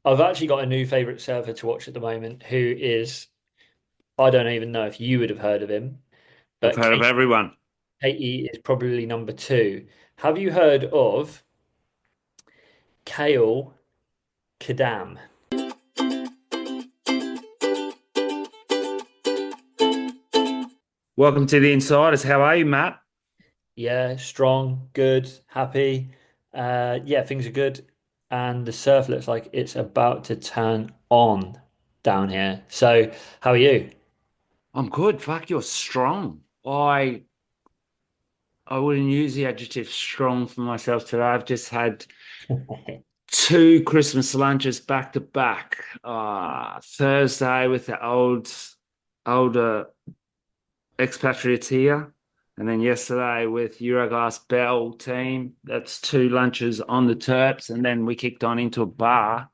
I've actually got a new favorite surfer to watch at the moment who is, I don't even know if you would have heard of him, I've but heard of everyone. Katie is probably number two. Have you heard of Kale Kadam? Welcome to the Insiders. How are you, Matt? Yeah, strong, good, happy. Yeah, things are good. And the surf looks like it's about to turn on down here. So, how are you? I'm good. Fuck, you're strong. I wouldn't use the adjective strong for myself today. I've just had two Christmas lunches back to back. Thursday with the older expatriates here, and then yesterday with Euroglass Bell team. That's two lunches on the Terps, and then we kicked on into a bar.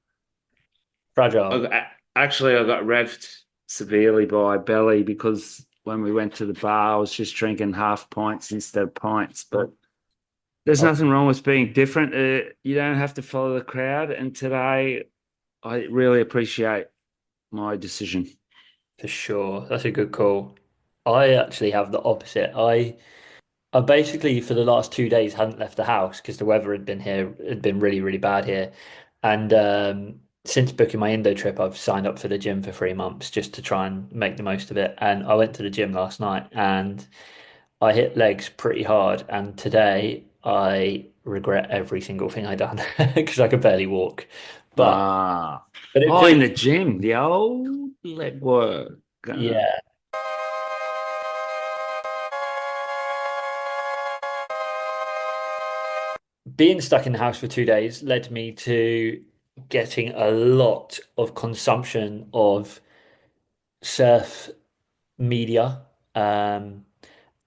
I Fragile. got, actually, I got revved severely by Belly because when we went to the bar, I was just drinking half pints instead of pints. But there's Oh, nothing wrong with being different. You don't have to follow the crowd. And today, I really appreciate my decision. for sure. That's a good call. I actually have the opposite. I basically for the last 2 days hadn't left the house because the weather had been really, really bad here. And since booking my Indo trip, I've signed up for the gym for 3 months just to try and make the most of it. And I went to the gym last night and I hit legs pretty hard. And today I regret every single thing I done because I could barely walk. But Ah, but it oh, feels in the gym, the old leg work. yeah. Being stuck in the house for 2 days led me to getting a lot of consumption of surf media, um,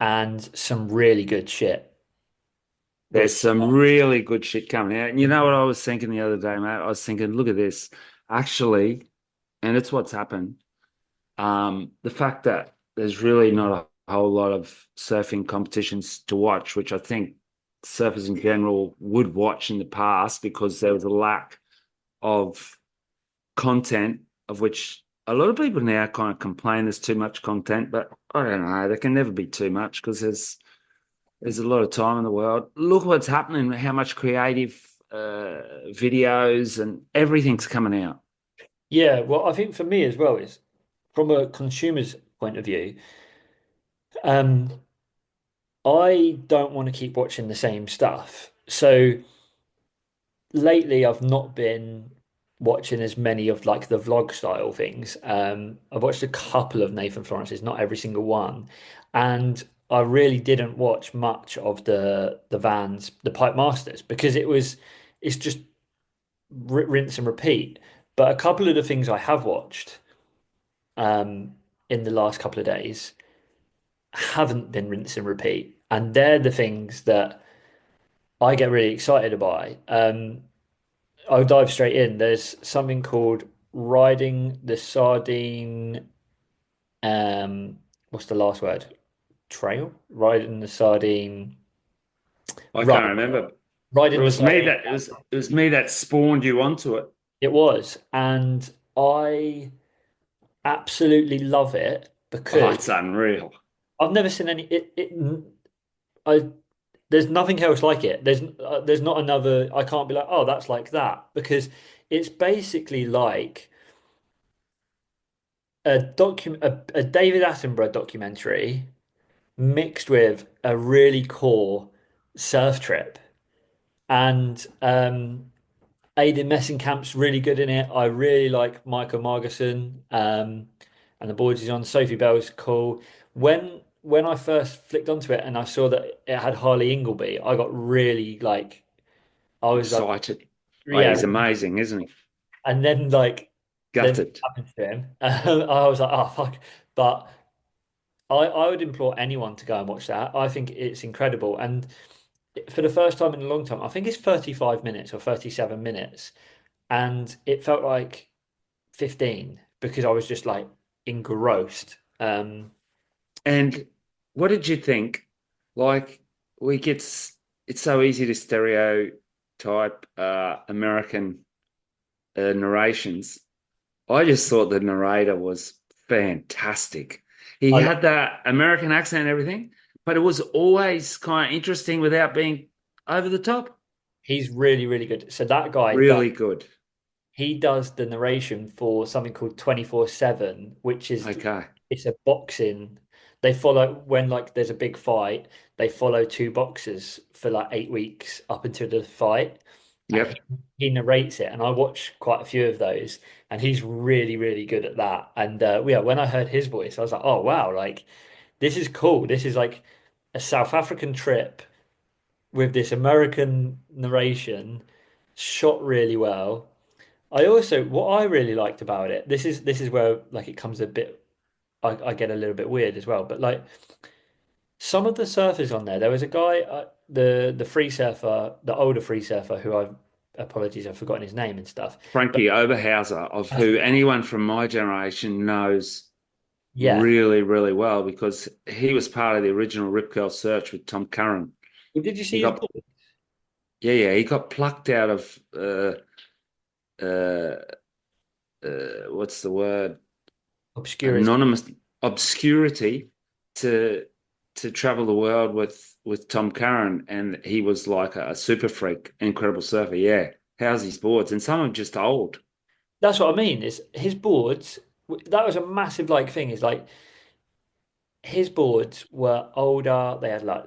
and some really good shit, There's which some really good shit coming out. And you know what I was thinking the other day, mate? I was thinking, look at this. Actually, and it's what's happened. The fact that there's really not a whole lot of surfing competitions to watch, which I think surfers in general would watch in the past because there was a lack of content, of which a lot of people now kind of complain there's too much content, but I don't know, there can never be too much because there's a lot of time in the world. Look what's happening, how much creative videos and everything's coming out. yeah, well, I think for me as well is from a consumer's point of view, um, I don't want to keep watching the same stuff. So lately I've not been watching as many of like the vlog style things. I've watched a couple of Nathan Florence's, not every single one, and I really didn't watch much of the Vans, the Pipe Masters, because it's just rinse and repeat. But a couple of the things I have watched um, in the last couple of days haven't been rinse and repeat, and they're the things that I get really excited by. I'll dive straight in. There's something called riding the sardine. Um, what's the last word? Trail? Riding the sardine I run. can't remember. It Riding the was me sardine. that it was me that spawned you onto it. It was, and I absolutely love it Oh, because it's unreal. I've never seen any. I. There's nothing else like it. There's not another. I can't be like, oh, that's like that because it's basically like a David Attenborough documentary mixed with a really core surf trip. And Aidan Messenkamp's really good in it. I really like Michael Margerson, and the boards he's on. Sophie Bell's cool. When I first flicked onto it and I saw that it had Harley Ingleby, I got really like I was like, Excited. Oh, yeah. he's amazing, isn't he? And then Gutted. happened to him. I was like, oh fuck. But I would implore anyone to go and watch that. I think it's incredible. And for the first time in a long time, I think it's 35 minutes or 37 minutes. And it felt like 15 because I was just like engrossed. And what did you think? Like, we get it's so easy to stereotype American narrations, I just thought the narrator was fantastic. He I had that American accent and everything, but it was always kind of interesting without being over the top. He's really, really good. So that guy does Really good. he does the narration for something called 24/7, which is Okay. it's a boxing. They follow when like there's a big fight, they follow two boxers for like 8 weeks up until the fight, and Yep. he narrates it. And I watch quite a few of those, and he's really, really good at that. And yeah, when I heard his voice, I was like, oh wow, like this is cool. This is like a South African trip with this American narration, shot really well. I also what I really liked about it, this is where like it comes a bit I get a little bit weird as well, but like some of the surfers on there was a guy the free surfer, the older free surfer who I apologies, I've forgotten his name and stuff. But Frankie Oberhauser, of that's who anyone from my generation knows yeah. really, really well because he was part of the original Rip Curl search with Tom Curran. Well, did you He see his got, book? yeah, he got plucked out of, uh, what's the word? Obscurity. Anonymous obscurity to travel the world with Tom Curran, and he was like a super freak, incredible surfer. Yeah, how's his boards? And some are just old. That's what I mean, is his boards that was a massive like thing, is like his boards were older, they had like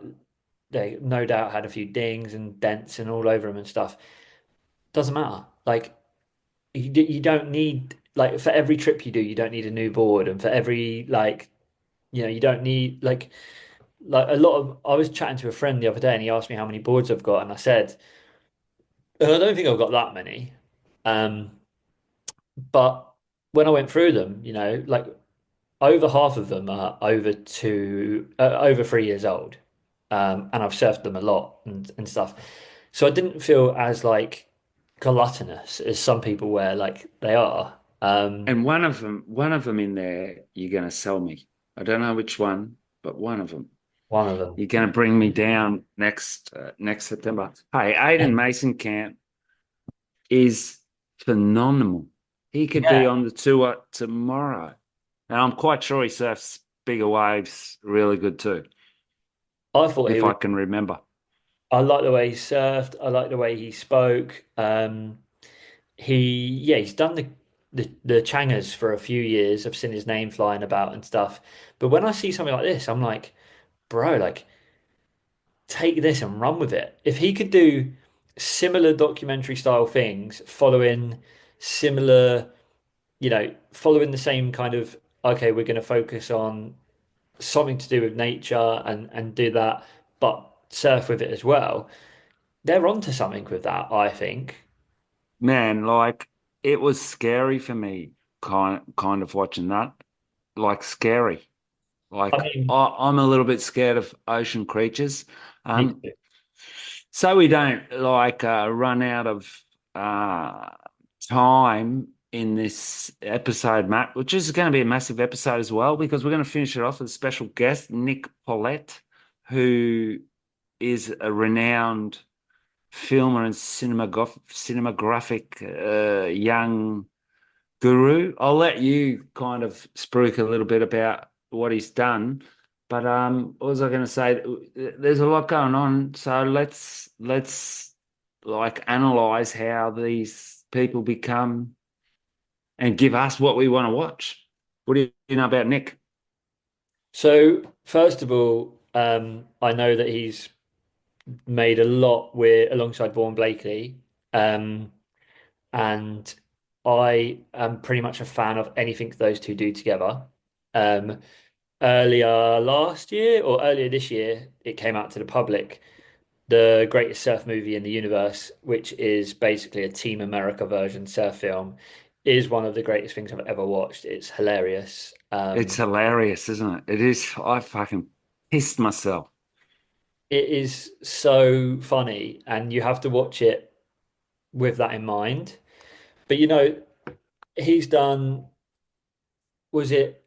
they no doubt had a few dings and dents and all over them and stuff. Doesn't matter. Like you don't need like for every trip you do, you don't need a new board, and for every like you don't need like a lot of. I was chatting to a friend the other day, and he asked me how many boards I've got, and I said I don't think I've got that many. Um, but when I went through them, like over half of them are over 3 years old, and I've surfed them a lot and stuff. So I didn't feel as like gluttonous as some people were like they are. And one of them in there, you're going to sell me. I don't know which one, but one of them. One of them. You're going to bring me down next September. Hey, Aiden Mason Camp is phenomenal. He could be Yeah, on the tour tomorrow. And I'm quite sure he surfs bigger waves really good too, I thought he if was. I can remember. I like the way he surfed. I like the way he spoke. He's done the Changers for a few years. I've seen his name flying about and stuff. But when I see something like this, I'm like, bro, like take this and run with it. If he could do similar documentary style things, similar, following the same kind of, okay, we're going to focus on something to do with nature and do that, but surf with it as well. They're onto something with that, I think. Man, like it was scary for me, kind of watching that. Like scary. I Like mean, I'm a little bit scared of ocean creatures. me Um, too. so we don't like run out of uh time in this episode, Matt, which is going to be a massive episode as well because we're going to finish it off with a special guest, Nick Pollet, who is a renowned filmer and cinematographic young guru. I'll let you kind of spruik a little bit about what he's done. But what was I going to say? There's a lot going on, so let's like analyze how these people become and give us what we want to watch. What do you know about Nick? So, first of all, I know that he's made a lot with alongside Vaughan Blakely, um, and I am pretty much a fan of anything those two do together. Um, Earlier last year or earlier this year, it came out to the public, the greatest surf movie in the universe, which is basically a Team America version surf film, is one of the greatest things I've ever watched. It's hilarious. It's hilarious, isn't it? It is. I fucking pissed myself. It is so funny, and you have to watch it with that in mind. But he's done, was it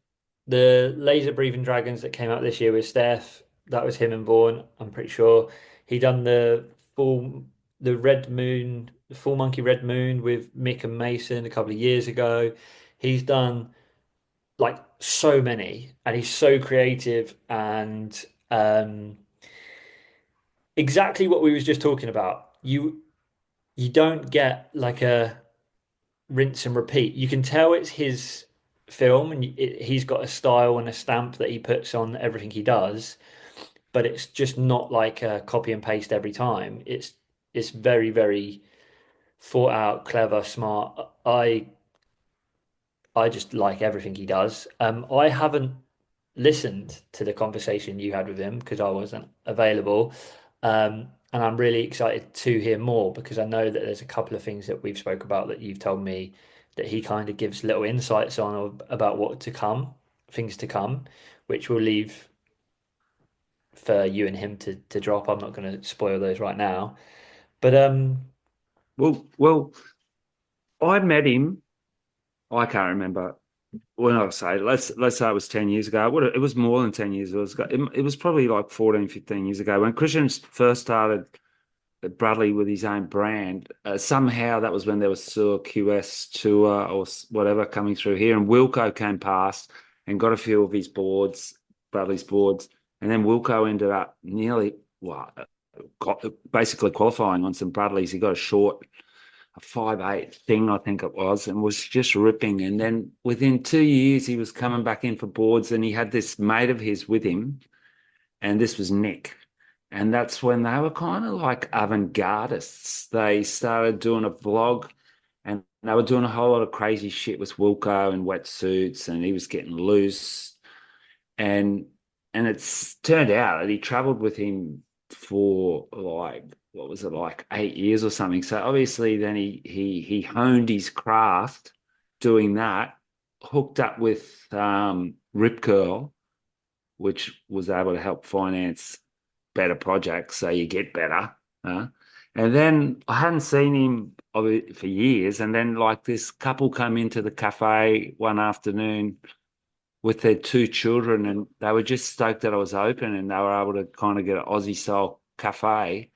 the laser breathing dragons that came out this year with Steph? That was him and Vaughan, I'm pretty sure. He done the full the Red Moon. Full Monkey Red Moon with Mick and Mason a couple of years ago. He's done like so many, and he's so creative and exactly what we was just talking about. You don't get like a rinse and repeat. You can tell it's his film, and he's got a style and a stamp that he puts on everything he does, but it's just not like a copy and paste every time. It's very, very thought out, clever, smart. I just like everything he does. I haven't listened to the conversation you had with him because I wasn't available. And I'm really excited to hear more because I know that there's a couple of things that we've spoke about that you've told me that he kind of gives little insights on about what to come, things to come, which we'll leave for you and him to drop. I'm not going to spoil those right now. But Well, I met him. I can't remember when I say let's say it was 10 years ago. It was more than 10 years ago. It was probably like 14, 15 years ago when Christian first started Bradley with his own brand. Somehow that was when there was Sur QS tour or whatever coming through here, and Wilco came past and got a few of his boards, Bradley's boards, and then Wilco ended up nearly basically qualifying on some Bradleys. He got a 5'8" thing, I think it was, and was just ripping. And then within 2 years, he was coming back in for boards, and he had this mate of his with him, and this was Nick. And that's when they were kind of like avant-gardists. They started doing a vlog, and they were doing a whole lot of crazy shit with Wilco and wetsuits, and he was getting loose. And it's turned out that he traveled with him for like what was it, like 8 years or something. So obviously then he honed his craft doing that, hooked up with Rip Curl, which was able to help finance better projects, so you get better. And then I hadn't seen him for years, and then like this couple come into the cafe one afternoon with their two children, and they were just stoked that I was open, and they were able to kind of get an Aussie style cafe.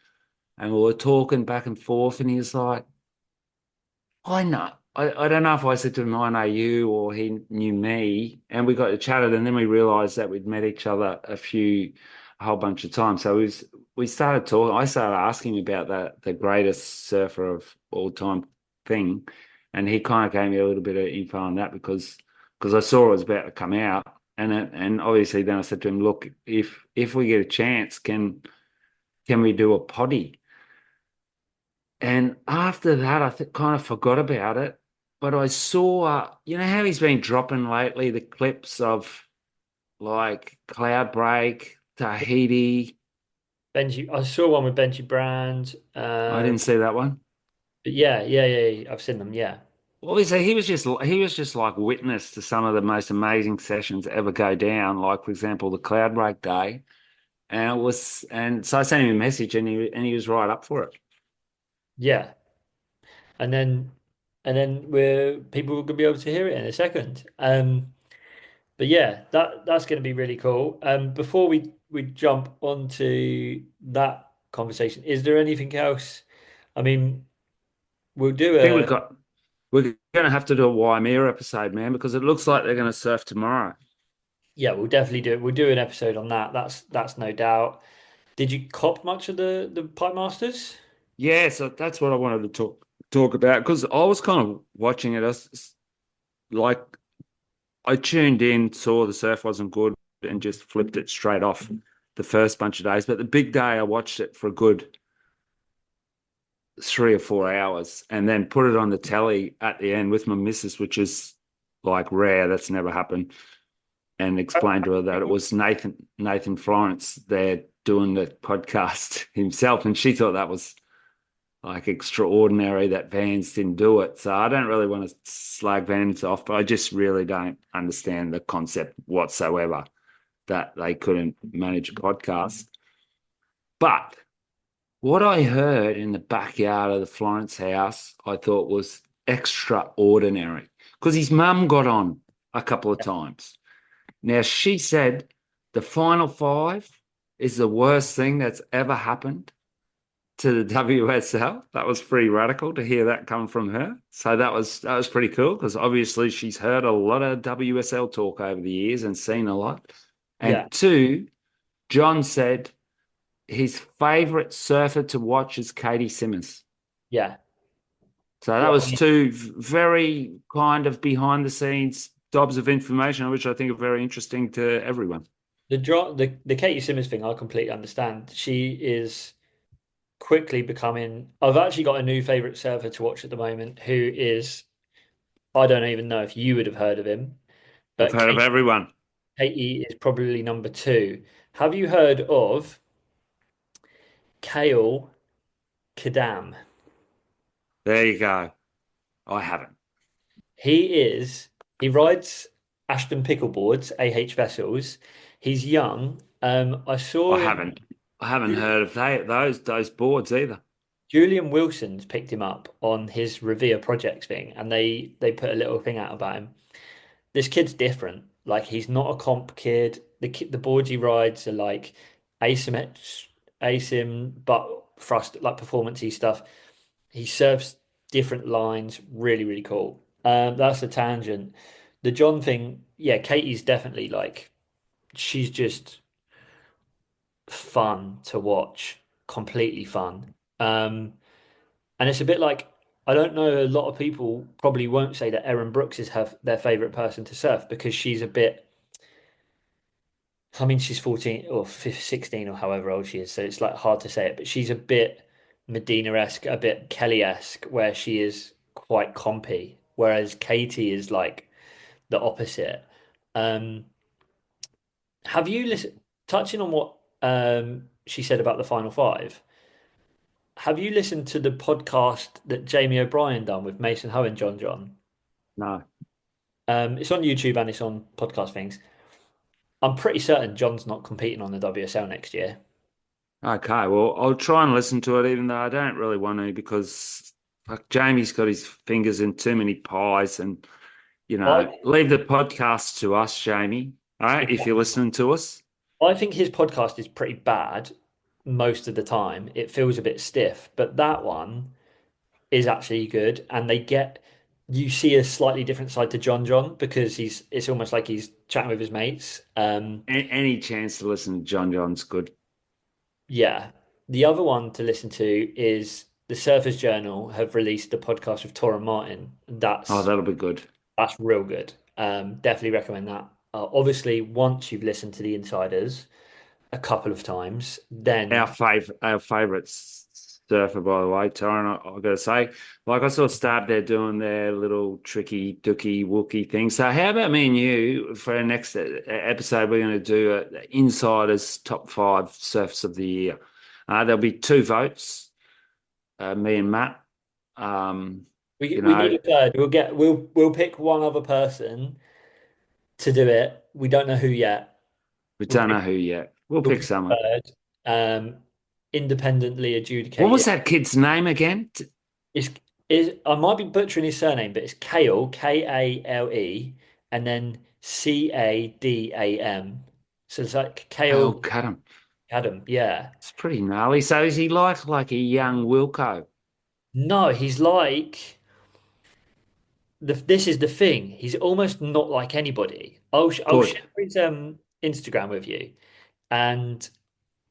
And we were talking back and forth, and he was like, I know. I don't know if I said to him, I know you, or he knew me. And we got to chatted, and then we realized that we'd met each other a whole bunch of times. So we started talking. I started asking him about the greatest surfer of all time thing. And he kind of gave me a little bit of info on that because I saw it was about to come out. And obviously then I said to him, look, if we get a chance, can we do a potty? And after that, kind of forgot about it. But I saw, you know how he's been dropping lately, the clips of like Cloudbreak, Tahiti. Benji, I saw one with Benji Brand. I didn't see that one. But yeah, I've seen them. Yeah, Obviously, he was just like witness to some of the most amazing sessions ever go down. Like for example, the Cloudbreak day, and so I sent him a message, and he was right up for it. yeah, and then we're people are gonna be able to hear it in a second. But yeah, that's going to be really cool. Before we jump onto that conversation, is there anything else? I mean, we'll do I think a we're going to have to do a Waimea episode, man, because it looks like they're going to surf tomorrow. yeah, we'll definitely do it. We'll do an episode on that. That's no doubt. Did you cop much of the Pipe Masters? Yeah, so that's what I wanted to talk about because I was kind of watching it as like I tuned in, saw the surf wasn't good, and just flipped it straight off the first bunch of days. But the big day, I watched it for a good 3 or 4 hours, and then put it on the telly at the end with my missus, which is like rare. That's never happened. And explained to her that it was Nathan Florence there doing the podcast himself, and she thought that was like extraordinary that Vans didn't do it. So I don't really want to slag Vans off, but I just really don't understand the concept whatsoever that they couldn't manage a podcast. But what I heard in the backyard of the Florence house, I thought was extraordinary because his mum got on a couple of times. Now, she said the final five is the worst thing that's ever happened to the WSL. That was pretty radical to hear that come from her. So that was pretty cool because obviously she's heard a lot of WSL talk over the years and seen a lot. Yeah, And two, John said his favorite surfer to watch is Katie Simmons. yeah, So that yeah. I was mean, two very kind of behind the scenes dobs of information, which I think are very interesting to everyone. the Katie Simmons thing, I completely understand. She is quickly becoming. I've actually got a new favorite surfer to watch at the moment, who is I don't even know if you would have heard of him, I've but heard of everyone. Katie is probably number two. Have you heard of Kale Kadam? There you go. I haven't. He is, he rides Ashton pickleboards, AH vessels. He's young. I I saw him, haven't. I haven't heard of those boards either. Julian Wilson's picked him up on his Revere Projects thing, and they put a little thing out about him. This kid's different. Like he's not a comp kid. The boards he rides are like asymmetric, asim, but thrust like performancey stuff. He surfs different lines. Really, really cool. That's a tangent. The John thing, yeah, Katie's definitely like she's just fun to watch. Completely fun. And it's a bit like I don't know, a lot of people probably won't say that Erin Brooks is their favorite person to surf because she's a bit. I mean, she's 14 or 15, 16 or however old she is, so it's like hard to say it, but she's a bit Medina-esque, a bit Kelly-esque, where she is quite compy, whereas Katie is like the opposite. Um, have you listened, touching on what she said about the final five, have you listened to the podcast that Jamie O'Brien done with Mason Ho and John John? No. It's on YouTube and it's on podcast things. I'm pretty certain John's not competing on the WSL next year. Okay, well, I'll try and listen to it, even though I don't really want to, because like Jamie's got his fingers in too many pies, and I leave the podcast to us, Jamie. All right, if you're listening to us. I think his podcast is pretty bad most of the time. It feels a bit stiff, but that one is actually good, and you see a slightly different side to John John because he's it's almost like he's chatting with his mates. Any chance to listen to John John's good. Yeah. The other one to listen to is the Surfers Journal have released a podcast with Tor and Martin. Oh, that'll be good. That's real good. Definitely recommend that. Obviously, once you've listened to the Insiders a couple of times, then Our favorite surfer, by the way, Torrin, I've got to say, like I saw Stab there doing their little tricky dookie wookie thing. So how about me and you for our next episode? We're going to do Insiders top five surfers of the year. There'll be two votes, me and Matt. Um, you we need know, a third. We'll pick one other person to do it. We don't know who yet. we We'll don't know pick who yet. We'll we'll pick pick a someone. third. Independently What was adjudicated. that kid's name again? It's is I might be butchering his surname, but it's Kale, Kale, and then Cadam. So it's like Oh, Kale cut him. Adam. Yeah. It's pretty gnarly. So is he like a young Wilco? No, he's like this is the thing. He's almost not like anybody. I'll share Good. his Instagram with you, and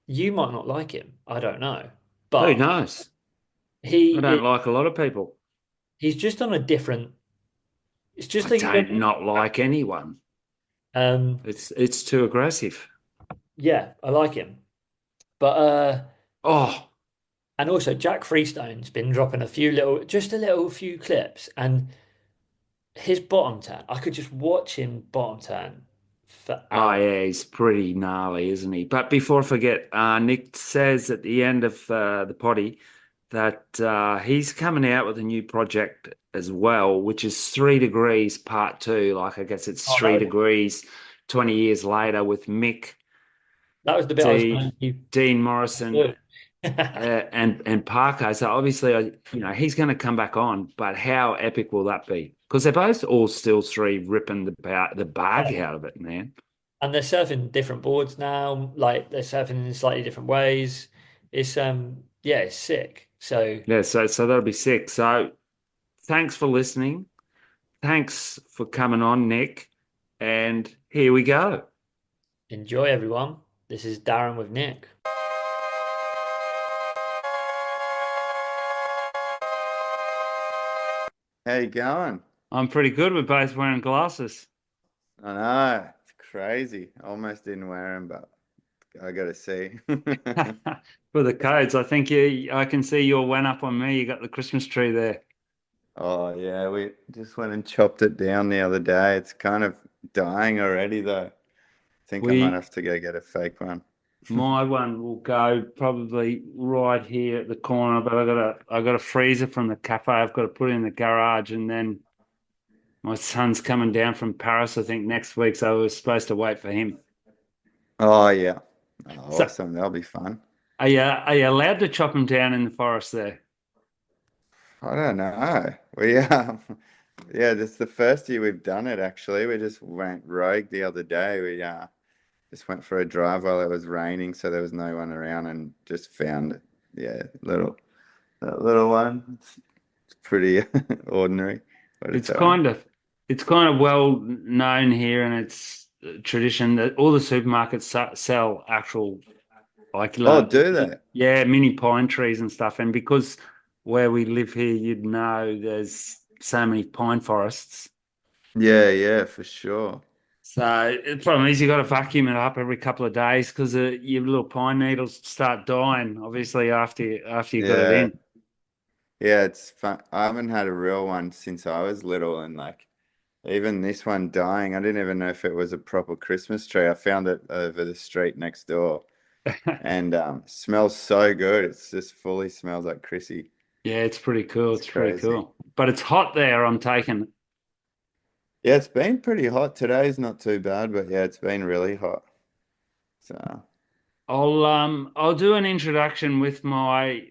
you might not like him. I don't know, Who but knows? he I is. don't like a lot of people. He's just on a different. It's I just like he's on. don't not like anyone. Um, It's too aggressive. yeah, I like him, but Oh, and also Jack Freestone's been dropping just a little few clips, and his bottom turn. I could just watch him bottom turn for oh hours. yeah, he's pretty gnarly, isn't he? But before I forget, Nick says at the end of the potty that he's coming out with a new project as well, which is 3 Degrees Part Two. Like I guess it's Oh, 3 Degrees 20 years later with Mick, that was the bit I was going to Dean Morrison, do. and Parker. So obviously, he's going to come back on. But how epic will that be? Because they're both all still three ripping the bag out of it, man. And they're surfing different boards now. Like they're surfing in slightly different ways. It's Yeah, it's sick. So Yeah, so that'll be sick. So thanks for listening. Thanks for coming on, Nick. And here we go. enjoy, everyone. This is Darren with Nick. How you going? I'm pretty good. We're both wearing glasses. I know, it's crazy. Almost didn't wear them, but I gotta see. For the codes, I can see your one up on me. You got the Christmas tree there. Oh yeah, we just went and chopped it down the other day. It's kind of dying already though. Think I might We, have to go get a fake one. my one will go probably right here at the corner, but I got a freezer from the cafe. I've got to put it in the garage, and then my son's coming down from Paris, I think, next week, so I was supposed to wait for him. Oh yeah. Oh, So, awesome. That'll be fun. are you allowed to chop them down in the forest there? I don't know. We yeah, this is the first year we've done it actually. We just went rogue the other day. We just went for a drive while it was raining, so there was no one around and just found yeah, that little one. It's pretty ordinary, but it's It's all right. kind of it's kind of well known here, and it's a tradition that all the supermarkets sell actual like Oh, do they? yeah, mini pine trees and stuff. And because where we live here, you'd know there's so many pine forests. Yeah, yeah, for sure. So the problem is you got to vacuum it up every couple of days because your little pine needles start dying, obviously after you got it Yeah, in. yeah, it's fun. I haven't had a real one since I was little, and like even this one dying, I didn't even know if it was a proper Christmas tree. I found it over the street next door, and smells so good. It's just fully smells like Chrissy. Yeah, it's pretty cool. It's It's pretty crazy. cool. But it's hot there, I'm taking. Yeah, it's been pretty hot. Today's not too bad, but yeah, it's been really hot. So, I'll do an introduction with my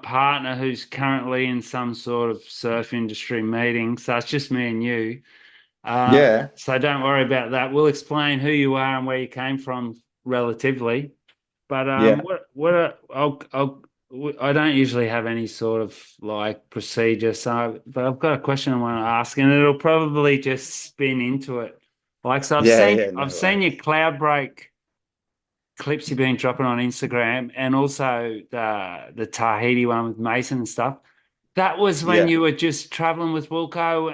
partner who's currently in some sort of surf industry meeting. So it's just me and you. yeah, So don't worry about that. We'll explain who you are and where you came from relatively. But yeah, I don't usually have any sort of like procedure. So, but I've got a question I want to ask, and it'll probably just spin into it. Like, so yeah, yeah, I've no seen your worries. cloud break clips you've been dropping on Instagram, and also the Tahiti one with Mason and stuff. That was when Yeah. you were just traveling with Wilco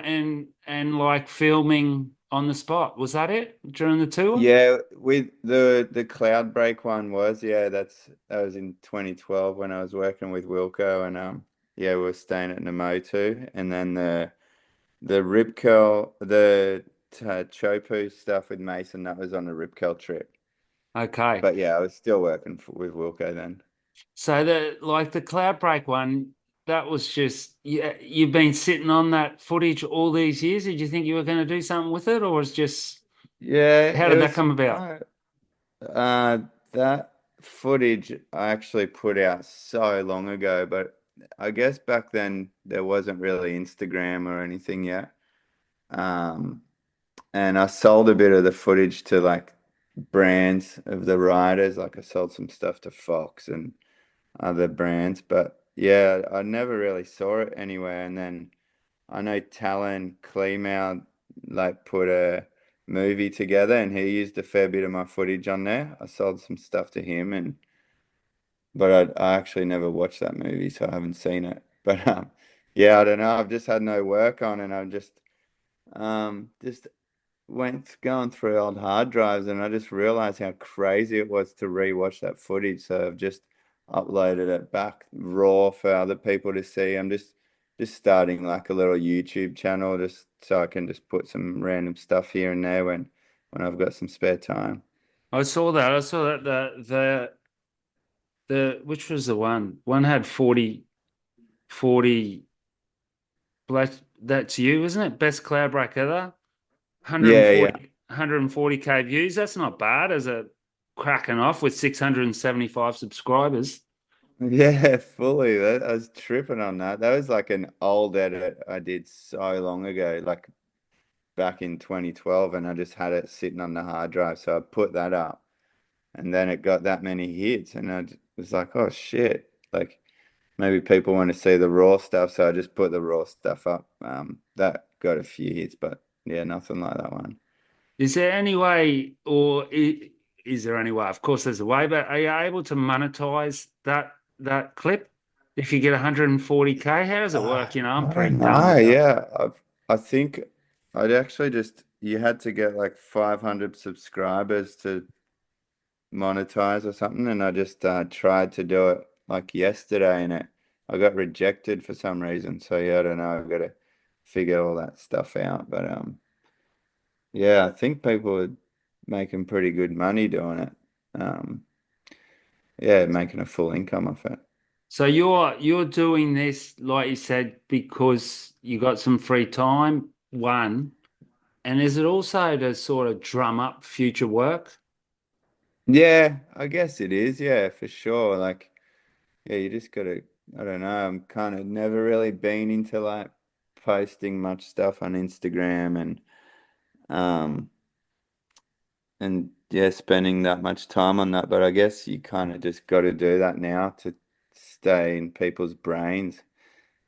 and like filming on the spot. Was that it during the tour? Yeah, with the cloud break one was, yeah, that was in 2012 when I was working with Wilco and yeah, we were staying at Namotu and then the rip curl Chopu stuff with Mason that was on a rip curl trip. Okay. But yeah, I was still working with Wilco then. So the cloud break one, that was just yeah, you've been sitting on that footage all these years. Did you think you were going to do something with it, or was just Yeah, how it did that was come about? kind of, that footage I actually put out so long ago, but I guess back then there wasn't really Instagram or anything yet. Um, and I sold a bit of the footage to like brands of the riders, like I sold some stuff to Fox and other brands, but yeah, I never really saw it anywhere. And then I know Talon Kleemau like put a movie together and he used a fair bit of my footage on there. I sold some stuff to him and but I actually never watched that movie, so I haven't seen it. But yeah, I don't know. I've just had no work on and I'm just went going through old hard drives and I just realized how crazy it was to rewatch that footage. So I've just uploaded it back raw for other people to see. I'm just starting like a little YouTube channel just so I can just put some random stuff here and there when I've got some spare time. I saw that. I saw that the which was the one? One had 40. That's you, isn't it? Best cloud break ever. Yeah, yeah. 140K views. That's not bad as a cracking off with 675 subscribers. Yeah, fully. I was tripping on that. That was like an old edit I did so long ago, like back in 2012, and I just had it sitting on the hard drive. So I put that up, and then it got that many hits, and was like, oh shit. Like, maybe people want to see the raw stuff, so I just put the raw stuff up. That got a few hits, but yeah, nothing like that one. Is there any way, or is there any way? Of course, there's a way, but are you able to monetize that clip if you get 140K? How does it work? I'm I pretty don't dumb know. with that. Yeah, I think I'd actually just you had to get like 500 subscribers to monetize or something, and I just tried to do it like yesterday, and I got rejected for some reason. So yeah, I don't know. I've got to figure all that stuff out. But yeah, I think people are making pretty good money doing it. Um, yeah, making a full income off it. So you're doing this, like you said, because you got some free time, one, and is it also to sort of drum up future work? Yeah, I guess it is. Yeah, for sure. Like, yeah, you just gotta, I don't know. I'm kind of never really been into like posting much stuff on Instagram um and yeah, spending that much time on that. But I guess you kind of just got to do that now to stay in people's brains,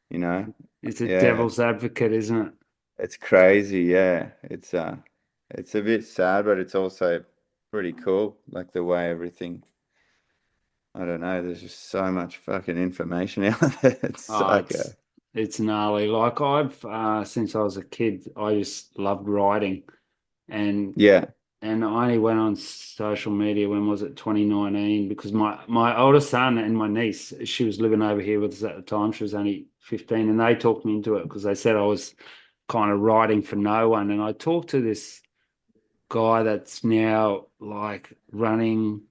you know? It's a Yeah, devil's advocate, isn't it? it's crazy. Yeah, it's a bit sad, but it's also pretty cool. Like the way everything. I don't know. There's just so much fucking information out there. It's Oh, psycho. it's gnarly. Like I've since I was a kid, I just loved writing, and Yeah, and I only went on social media when was it 2019 because my older son and my niece, she was living over here with us at the time. She was only 15, and they talked me into it because they said I was kind of writing for no one. And I talked to this guy that's now like running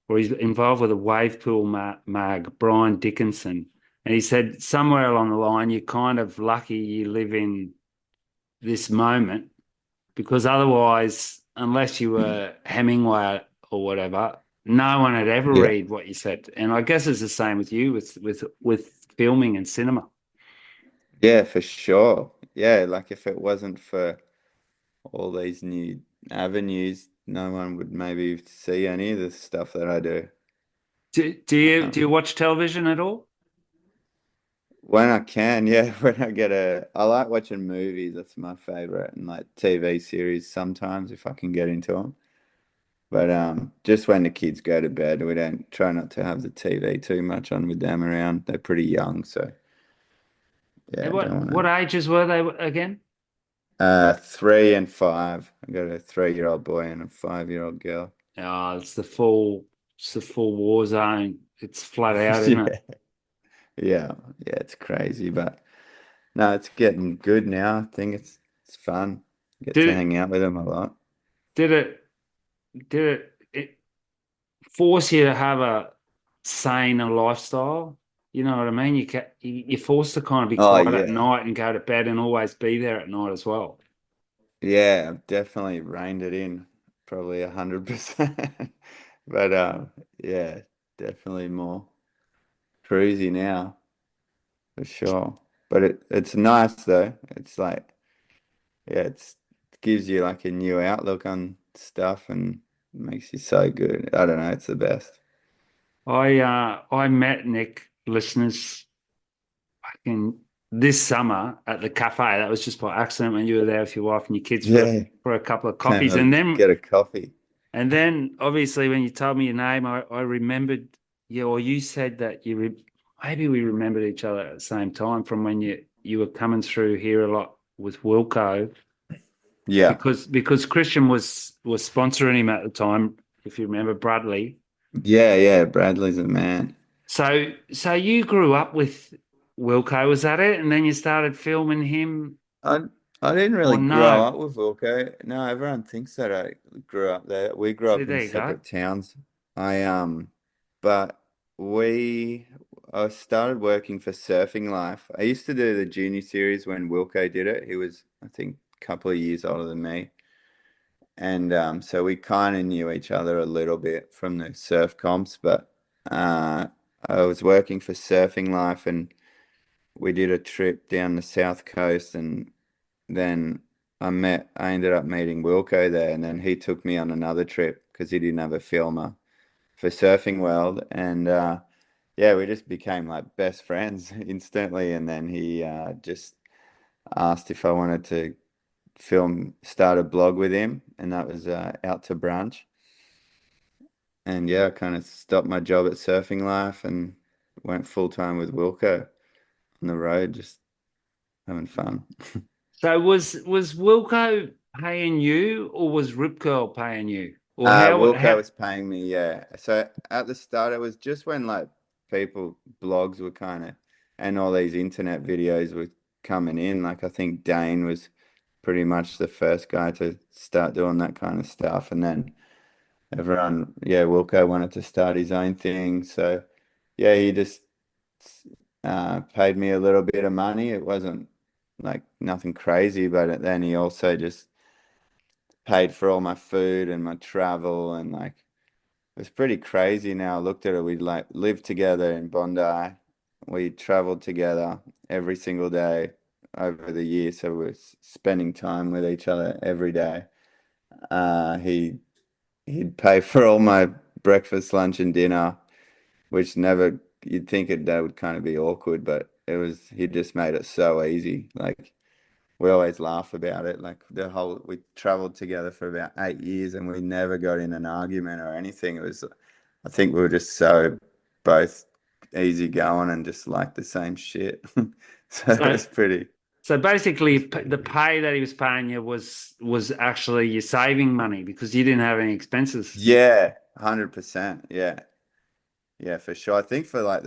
or he's involved with a wave pool mag, Brian Dickinson. And he said somewhere along the line, you're kind of lucky you live in this moment because otherwise, unless you were Hemingway or whatever, no one had ever yeah, read what you said. And I guess it's the same with you with filming and cinema. yeah, for sure. Yeah, like if it wasn't for all these new avenues, no one would maybe see any of the stuff that I do. Do you Um, watch television at all? when I can, yeah, I like watching movies. That's my favorite, and like TV series sometimes if I can get into them. But just when the kids go to bed, we don't try not to have the TV too much on with them around. They're pretty young, so yeah, And I don't what want ages were they again? to. 3 and 5. I got a 3-year-old boy and a 5-year-old girl. Oh, it's the full war zone. It's flat out, isn't it? Yeah, yeah, yeah. It's crazy, but no, it's getting good now. I think it's fun. Get Did to it hang out with them a lot. did it did it force you to have a saner lifestyle? You know what I mean? You're forced to kind of be Oh quiet at yeah, night and go to bed and always be there at night as well. yeah. I've definitely reined it in, probably 100%. But yeah, definitely more cruisy now for sure. But it's nice though. It's like yeah, it gives you like a new outlook on stuff and makes you so good. I don't know, it's the best. I met Nick listeners in this summer at the cafe. That was just by accident when you were there with your wife and your kids for Yeah, for a couple of came coffees, over and to then get a coffee. And then obviously when you told me your name, I remembered you, or you said that maybe we remembered each other at the same time from when you were coming through here a lot with Wilco Yeah. because Christian was sponsoring him at the time, if you remember Bradley. Yeah, yeah, Bradley's a man. So you grew up with Wilco, was that it? And then you started filming him I I didn't really or grow no? up with Wilco. No, everyone thinks that I grew up there. We grew See, up in there you go. separate towns. I but we I started working for Surfing Life. I used to do the junior series when Wilco did it. He was, I think, a couple of years older than me. And so we kind of knew each other a little bit from the surf comps, but uh I was working for Surfing Life and we did a trip down the south coast and then I ended up meeting Wilco there, and then he took me on another trip because he didn't have a filmer for Surfing World, and yeah, we just became like best friends instantly. And then he just asked if I wanted to start a blog with him, and that was Out to Brunch. And yeah, I kind of stopped my job at Surfing Life and went full time with Wilco on the road, just having fun. So was Wilco paying you, or was Rip Curl paying you, or Wilco how? was paying me, yeah. So at the start, it was just when like blogs were kind of, and all these internet videos were coming in. Like I think Dane was pretty much the first guy to start doing that kind of stuff. And then yeah, Wilco wanted to start his own thing. So yeah, he just paid me a little bit of money. It wasn't like nothing crazy, but then he also just paid for all my food and my travel, and like it was pretty crazy. Now I looked at it, we like lived together in Bondi. We traveled together every single day over the year, so we're spending time with each other every day. He'd pay for all my breakfast, lunch, and dinner, which never you'd think that would kind of be awkward, but he just made it so easy. Like we always laugh about it. Like we traveled together for about 8 years and we never got in an argument or anything. I think we were just so both easy going and just like the same shit. So it So was pretty, so basically, it's pretty the good. pay that he was paying you was actually you saving money because you didn't have any expenses. Yeah, 100%. Yeah. Yeah, for sure. I think for like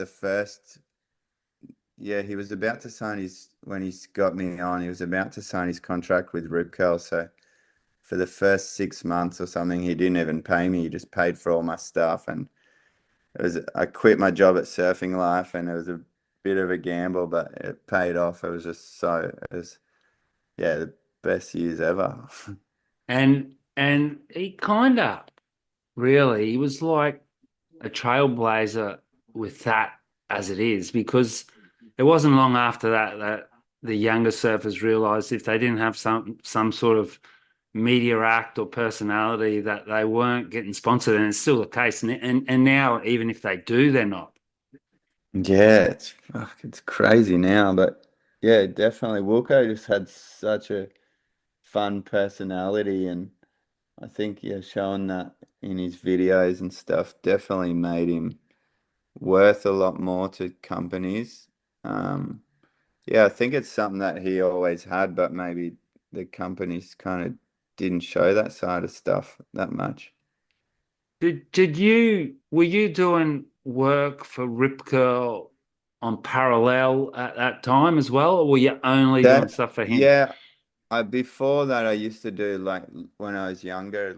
yeah, he was about to sign when he's got me on, he was about to sign his contract with Rip Curl. So for the first 6 months or something, he didn't even pay me. He just paid for all my stuff. And I quit my job at Surfing Life, and it was a bit of a gamble, but it paid off. Yeah, the best years ever. And he kind of really he was like a trailblazer with that as it is because it wasn't long after that that the younger surfers realized if they didn't have some sort of media act or personality that they weren't getting sponsored, and it's still the case. And now even if they do, they're not. Yeah, it's crazy now, but yeah, definitely. Wilco just had such a fun personality, and I think yeah, showing that in his videos and stuff definitely made him worth a lot more to companies. Um, yeah, I think it's something that he always had, but maybe the companies kind of didn't show that side of stuff that much. Did you were you doing work for Rip Curl on parallel at that time as well, or were you only doing That, stuff for him? yeah, before that I used to do like when I was younger,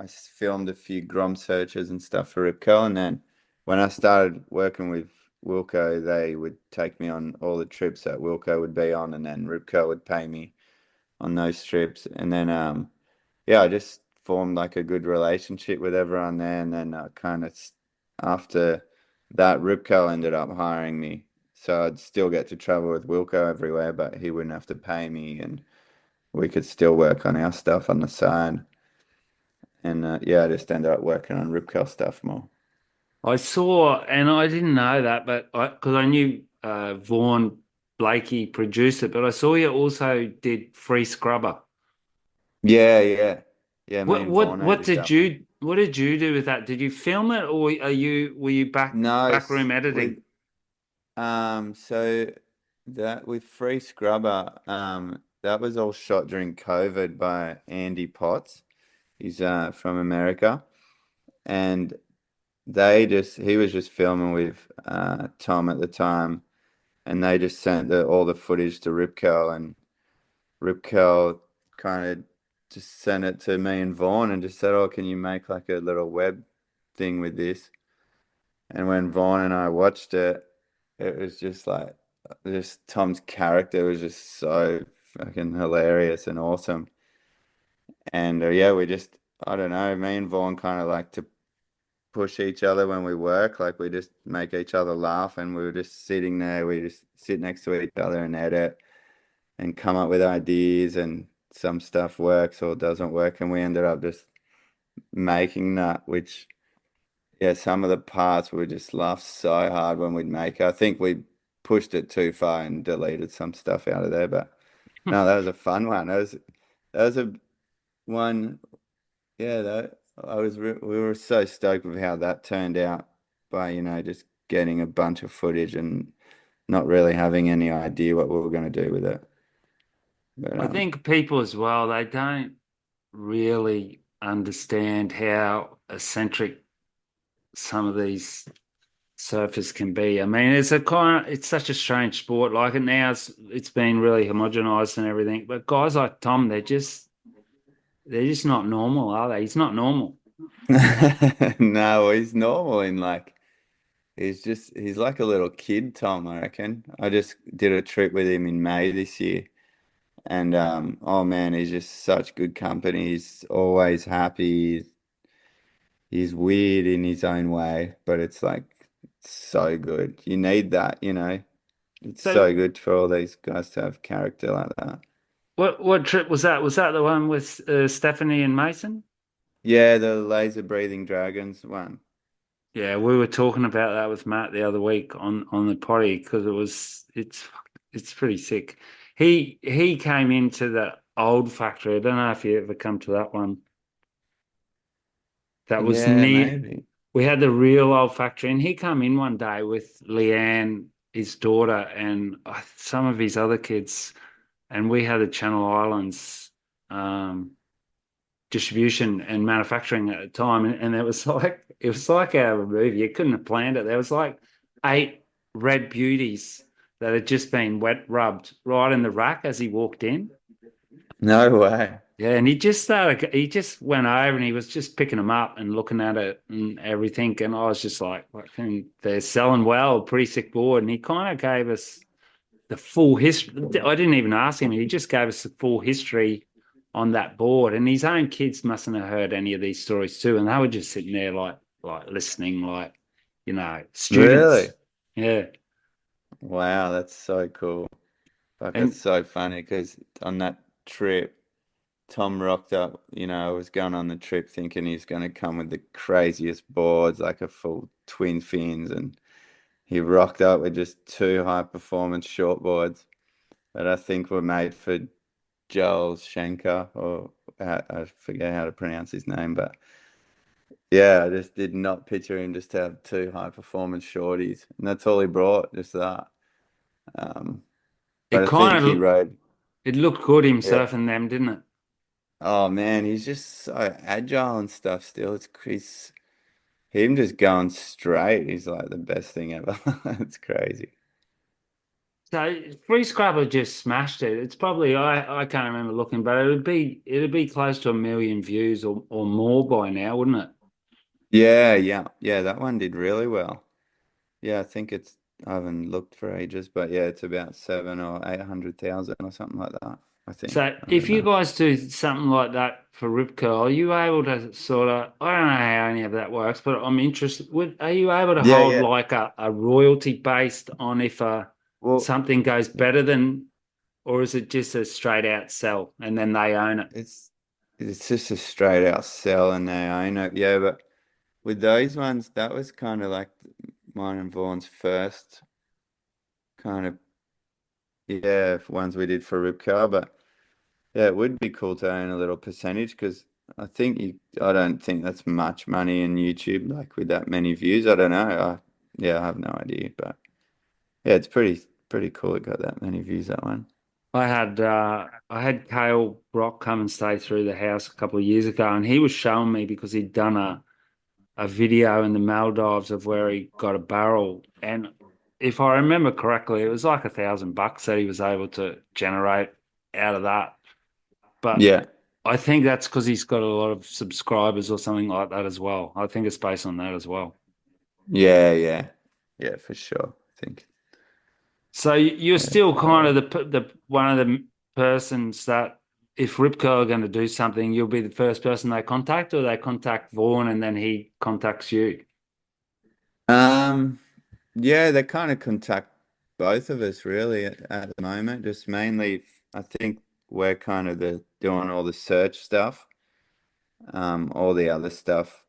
filmed a few Grom searches and stuff for Rip Curl, and then when I started working with Wilco, they would take me on all the trips that Wilco would be on, and then Rip Curl would pay me on those trips. And then yeah, I just formed like a good relationship with everyone there. And then after that, Ripco ended up hiring me. So I'd still get to travel with Wilco everywhere, but he wouldn't have to pay me, and we could still work on our stuff on the side. And yeah, I just ended up working on Ripco stuff more. I saw, and I didn't know that, but because I knew Vaughn Blakey produced it, but I saw you also did Free Scrubber. Yeah, yeah. Yeah, me What and what Vorno what did did that one. you what did you do with that? Did you film it, or were you No, backroom with editing? so that with Free Scrubber, that was all shot during COVID by Andy Potts. He's from America, and he was just filming with Tom at the time, and they just sent all the footage to Rip Curl, and Rip Curl kind of just sent it to me and Vaughn and just said, "Oh, can you make like a little web thing with this?" And when Vaughn and I watched it, it was just like, just Tom's character was just so fucking hilarious and awesome. And yeah, I don't know, me and Vaughn kind of like to push each other when we work. Like we just make each other laugh, and we were just sitting there, we just sit next to each other and edit and come up with ideas, and some stuff works or doesn't work. And we ended up just making that, which yeah, some of the parts we just laughed so hard when we'd make it. I think we pushed it too far and deleted some stuff out of there, but no, that was a fun one. That was a one. Yeah, that we were so stoked with how that turned out by, just getting a bunch of footage and not really having any idea what we were going to do with it. But I think people as well, they don't really understand how eccentric some of these surfers can be. I mean, it's such a strange sport. Like it now, it's been really homogenized and everything. But guys like Tom, they're just not normal, are they? He's not normal. no, he's normal in like he's like a little kid, Tom, I reckon. I just did a trip with him in May this year. And oh man, he's just such good company. He's always happy. He's weird in his own way, but it's like so good. You need that. It's so So, good for all these guys to have character like that. what trip was that? Was that the one with Stephanie and Mason? Yeah, the laser breathing dragons one. Yeah, we were talking about that with Matt the other week on the potty because it's pretty sick. He came into the old factory. I don't know if you ever come to that one. That was Yeah, near. maybe. We had the real old factory, and he come in one day with Leanne, his daughter, and some of his other kids, and we had the Channel Islands distribution and manufacturing at the time, and it was like out of a movie. You couldn't have planned it. There was like 8 red beauties that had just been wet rubbed right in the rack as he walked in. No way. Yeah, and he just went over and he was just picking them up and looking at it and everything. And I was just like, they're selling well, pretty sick board. And he kind of gave us the full history. I didn't even ask him. He just gave us the full history on that board. And his own kids mustn't have heard any of these stories too. And they were just sitting there like listening, Really? students. Yeah. Wow, that's so cool. Fuck, that's And so funny because on that trip, Tom rocked up. I was going on the trip thinking he's going to come with the craziest boards, like a full twin fins, and he rocked up with just two high performance shortboards that I think were made for Joel Schenker, or I forget how to pronounce his name, but yeah, I just did not picture him just to have two high performance shorties, and that's all he brought, just that. Um, but it I think kind he of rode. it looked good him Yeah. surfing them, didn't it? Oh man, he's just so agile and stuff. Still, he's him just going straight. He's like the best thing ever. It's crazy. So Free Scrubber just smashed it. It's probably I can't remember looking, but it'd be close to 1 million views or more by now, wouldn't it? Yeah, yeah, yeah. That one did really well. Yeah, I think I haven't looked for ages, but yeah, it's about 7 or 800,000 or something like that. I think. So I if don't you know. guys do something like that for Rip Curl, are you able to sort of I don't know how any of that works, but I'm interested. Are you able to Yeah, hold yeah. like a royalty based on if Well, something goes better than, or is it just a straight out sell and then they own it? it's it's just a straight out sell and they own it. Yeah, but with those ones, that was kind of like mine and Vaughn's first kind of ones we did for Ripcar, but yeah, it would be cool to own a little percentage because I don't think that's much money in YouTube, like with that many views. I don't know. Yeah, I have no idea, but yeah, it's pretty cool. It got that many views, that one. I had Kale Brock come and stay through the house a couple of years ago, and he was showing me because he'd done a video in the Maldives of where he got a barrel, and if I remember correctly, it was like $1,000 that he was able to generate out of that. But Yeah, I think that's because he's got a lot of subscribers or something like that as well. I think it's based on that as well. yeah, yeah, yeah, for sure. I think So you're yeah, still far kind out. of the one of the persons that if Ripco are going to do something, you'll be the first person they contact, or they contact Vaughan and then he contacts you. Um, yeah, they kind of contact both of us really at the moment. Just mainly, I think we're kind of the doing all the search stuff. All the other stuff.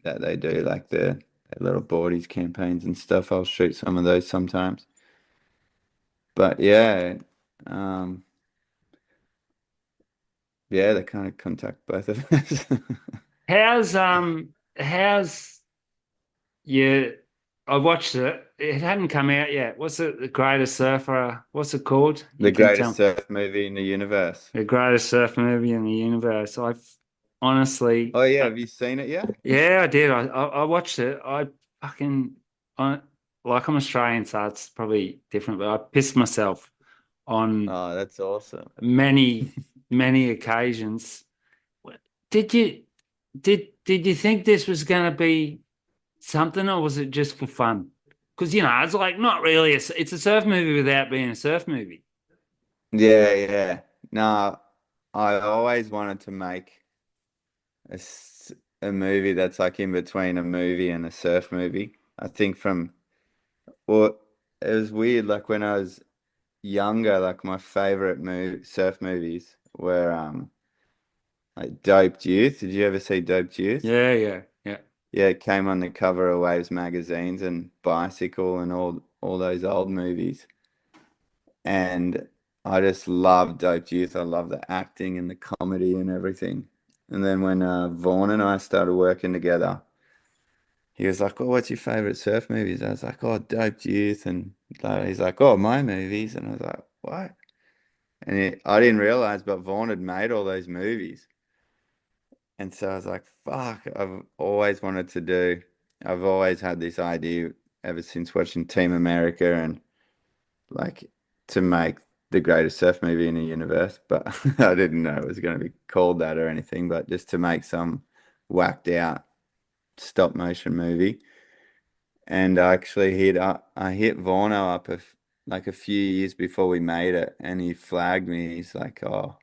that they do, like the little boardies campaigns and stuff. I'll shoot some of those sometimes. But yeah, um, yeah, they kind of contact both of us. How's you? I watched it. It hadn't come out yet. What's it? The Greatest Surfer? What's it called? The You can greatest tell. surf movie in the universe. The Greatest Surfer movie in the universe. I've honestly, Oh yeah, have you seen it yet? yeah, I did. I watched it. Fucking, I like I'm Australian, so it's probably different, but I pissed myself on Oh, that's awesome. many, many occasions. Did you did you think this was going to be something, or was it just for fun? Because it's like not really. It's a surf movie without being a surf movie. Yeah, yeah. No, I always wanted to make a, a movie that's like in between a movie and a surf movie. I think well, it was weird. Like when I was younger, like my favorite surf movies were like Doped Youth. Did you ever see Doped Youth? Yeah, yeah, yeah. Yeah, it came on the cover of Waves magazines and Bicycle and all those old movies. And I just love Dope Youth. I love the acting and the comedy and everything. And then when Vaughn and I started working together, he was like, "Oh, what's your favorite surf movies?" I was like, "Oh, Dope Youth," and like, he's like, "Oh, my movies," and I was like, "What?" And I didn't realize, but Vaughn had made all those movies, and so I was like, "Fuck!" I've always wanted to do. I've always had this idea ever since watching Team America and like to make the greatest surf movie in the universe, but I didn't know it was going to be called that or anything, but just to make some whacked out stop motion movie. And I hit Vorno up like a few years before we made it, and he flagged me. He's like, "Oh,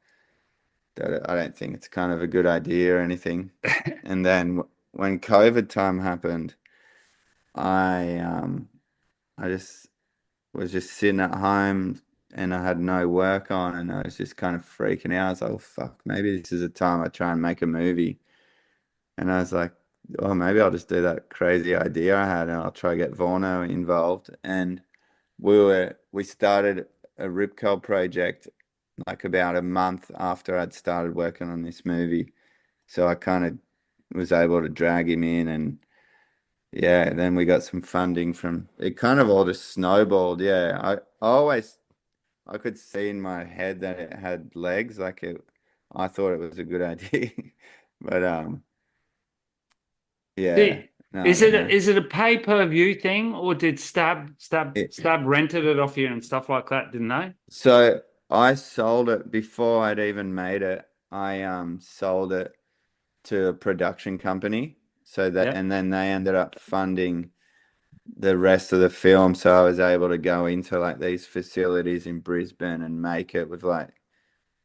I don't think it's kind of a good idea or anything." And then when COVID time happened, I I just was just sitting at home and I had no work on and I was just kind of freaking out. I was like, oh, fuck, maybe this is a time I try and make a movie. And I was like, oh, maybe I'll just do that crazy idea I had and I'll try to get Vorno involved. And we started a Rip Curl project like about a month after I'd started working on this movie. So I kind of was able to drag him in and yeah, then we got some funding from it kind of all just snowballed. Yeah. I could see in my head that it had legs, I thought it was a good idea. But yeah, Did, no, I is don't it know. is it a pay per view thing, or did It, Stab rented it off you and stuff like that? Didn't they? so I sold it before I'd even made it. I sold it to a production company. So that Yeah. and then they ended up funding the rest of the film. So I was able to go into like these facilities in Brisbane and make it with like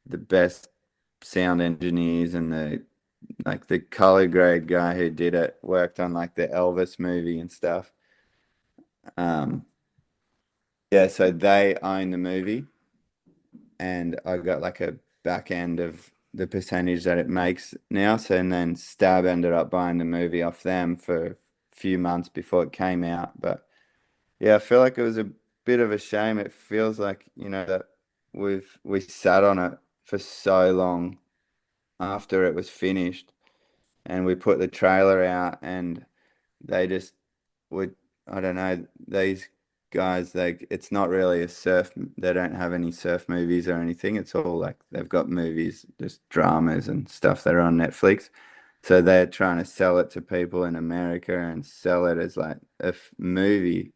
the best sound engineers and the color grade guy who did it worked on like the Elvis movie and stuff. Um, yeah, so they own the movie, and I got like a back end of the percentage that it makes now. So and then Stab ended up buying the movie off them for a few months before it came out. But yeah, I feel like it was a bit of a shame. It feels like, that we sat on it for so long after it was finished and we put the trailer out and they just would I don't know these guys it's not really they don't have any surf movies or anything. It's all like they've got movies, just dramas and stuff that are on Netflix. So they're trying to sell it to people in America and sell it as like a movie.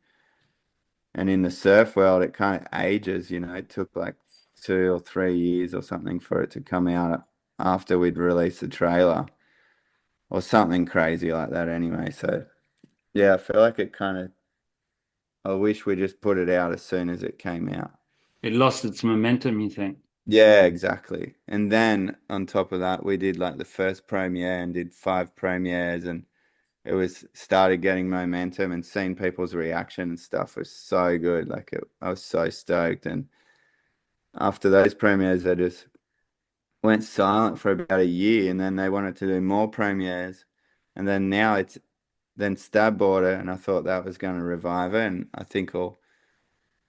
And in the surf world, it kind of ages, it took like 2 or 3 years or something for it to come out after we'd released the trailer or something crazy like that anyway. So yeah, I feel like I wish we just put it out as soon as it came out. It lost its momentum, you think? Yeah, exactly. And then on top of that, we did like the first premiere and did 5 premieres and it was started getting momentum and seeing people's reaction and stuff was so good. I was so stoked. And after those premieres, they just went silent for about a year and then they wanted to do more premieres. And then now it's then Stab bought it, and I thought that was going to revive it. And I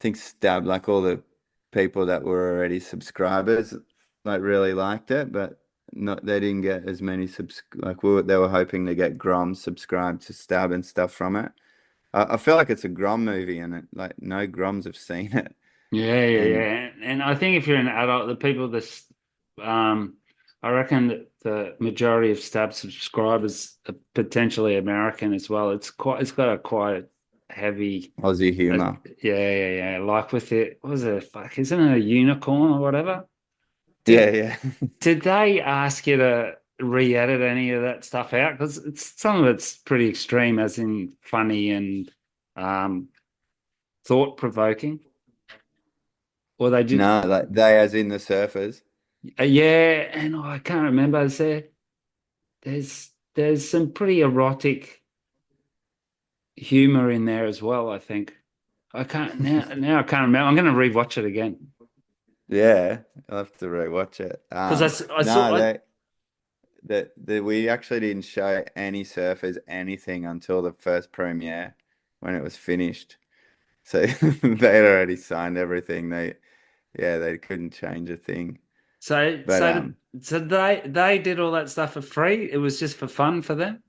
think Stab, like all the people that were already subscribers, like really liked it, but not they didn't get as many like they were hoping to get Grom subscribed to Stab and stuff from it. I feel like it's a Grom movie, and like no Groms have seen it. Yeah, yeah, And yeah. And I think if you're an adult, the people that, um, I reckon that the majority of Stab subscribers are potentially American as well. It's got a quite heavy, Aussie uh, humor. yeah, yeah, yeah. Like with it, what was it? Fuck, isn't it a unicorn or whatever? Yeah, Did yeah. did they ask you to re-edit any of that stuff out? Because some of it's pretty extreme, as in funny and um, thought-provoking. Or they just No, like they as in the surfers. Yeah, and I can't remember. There's some pretty erotic humor in there as well, I think. I can't now I can't remember. I'm going to rewatch it again Yeah, I'll have to rewatch it. because I saw No, I, we actually didn't show any surfers anything until the first premiere when it was finished. So they'd already signed everything. They couldn't change a thing. so But so so they did all that stuff for free. It was just for fun for them.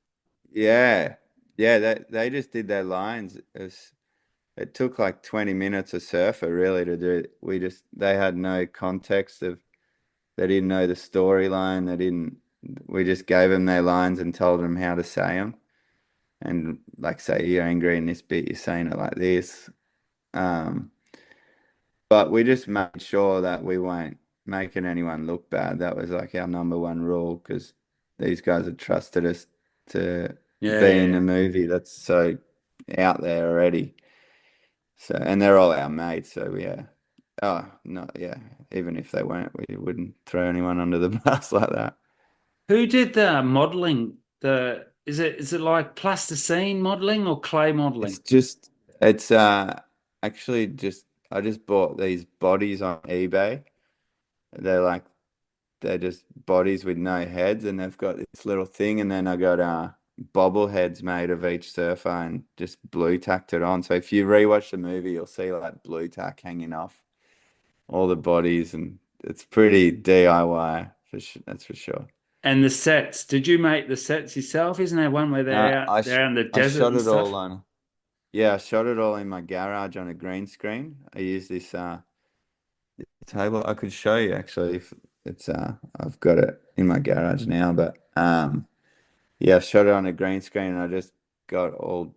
yeah, yeah, they just did their lines. It took like 20 minutes a surfer really to do it. They had no context of, they didn't know the storyline. We just gave them their lines and told them how to say them. And like, say you're angry in this bit, you're saying it like this. Um, but we just made sure that we weren't making anyone look bad. That was like our number one rule because these guys had trusted us to Yeah, be in yeah. the movie that's so out there already. So, and they're all our mates. So yeah. Oh, no, yeah. Even if they weren't, we wouldn't throw anyone under the bus like that. Who did the modeling? The is it like plasticine modeling or clay It's modeling? just, it's actually just, I just bought these bodies on eBay. They're like, they're just bodies with no heads, and they've got this little thing, and then I got bobbleheads made of each surfer and just blue tacked it on. So if you rewatch the movie, you'll see like blue tack hanging off all the bodies, and it's pretty DIY for sure. That's for sure. And the sets, did you make the sets yourself? Isn't there one where Uh, I sh they're in the I desert shot and it all stuff? on. Yeah, I shot it all in my garage on a green screen. I used this table. I could show you actually if it's I've got it in my garage now, but yeah, I shot it on a green screen and I just got all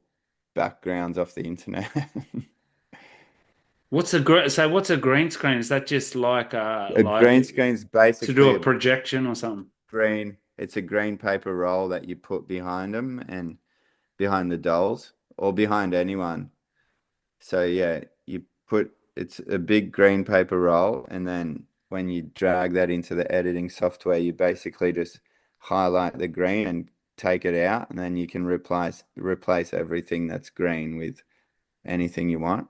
backgrounds off the internet. What's a green screen? Is that just A green screen's to do basically a projection or something? it's a green paper roll that you put behind them and behind the dolls or behind anyone. So yeah, it's a big green paper roll, and then when you drag that into the editing software, you basically just highlight the green and take it out, and then you can replace everything that's green with anything you want.